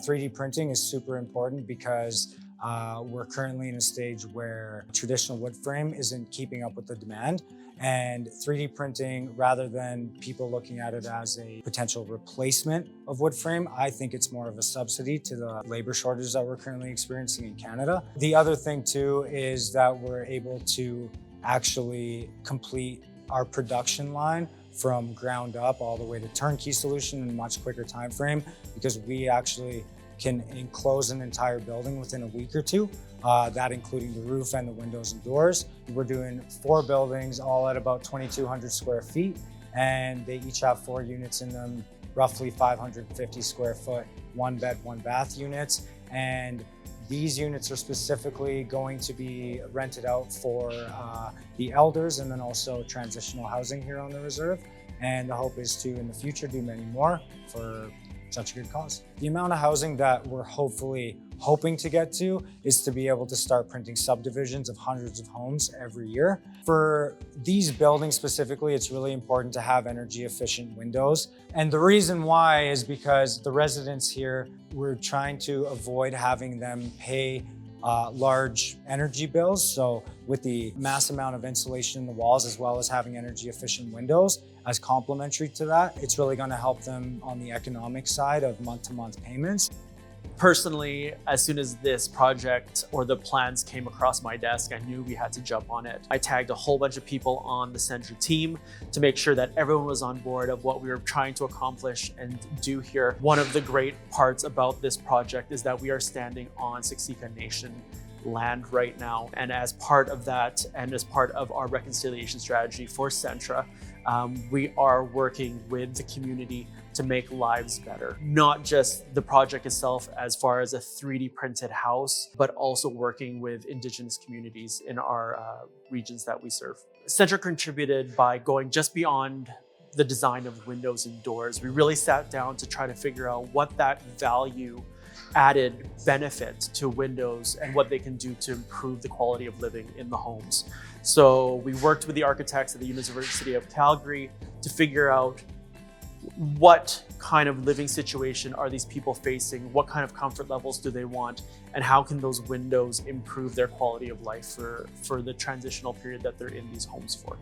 3D printing is super important because we're currently in a stage where traditional wood frame isn't keeping up with the demand. And 3D printing, rather than people looking at it as a potential replacement of wood frame, I think it's more of a subsidy to the labor shortage that we're currently experiencing in Canada. The other thing too is that we're able to actually complete our production line from ground up all the way to turnkey solution in a much quicker time frame, because we actually can enclose an entire building within a week or two, that including the roof and the windows and doors. We're doing 4 buildings, all at about 2,200 square feet, and they each have 4 units in them, roughly 550 square foot, 1 bed, 1 bath units. And these units are specifically going to be rented out for the elders and then also transitional housing here on the reserve. And the hope is to, in the future, do many more for such a good cause. The amount of housing that we're hoping to get to is to be able to start printing subdivisions of hundreds of homes every year. For these buildings specifically, it's really important to have energy efficient windows. And the reason why is because the residents here, we're trying to avoid having them pay large energy bills. So with the mass amount of insulation in the walls, as well as having energy efficient windows as complementary to that, it's really going to help them on the economic side of month-to-month payments. Personally, as soon as this project or the plans came across my desk, I knew we had to jump on it. I tagged a whole bunch of people on the Centra team to make sure that everyone was on board of what we were trying to accomplish and do here. One of the great parts about this project is that we are standing on Siksika Nation land right now. And as part of that, and as part of our reconciliation strategy for Centra, we are working with the community to make lives better. Not just the project itself as far as a 3D printed house, but also working with indigenous communities in our regions that we serve. Centra contributed by going just beyond the design of windows and doors. We really sat down to try to figure out what that value added benefit to windows and what they can do to improve the quality of living in the homes. So we worked with the architects at the University of Calgary to figure out what kind of living situation are these people facing, what kind of comfort levels do they want, and how can those windows improve their quality of life for the transitional period that they're in these homes for.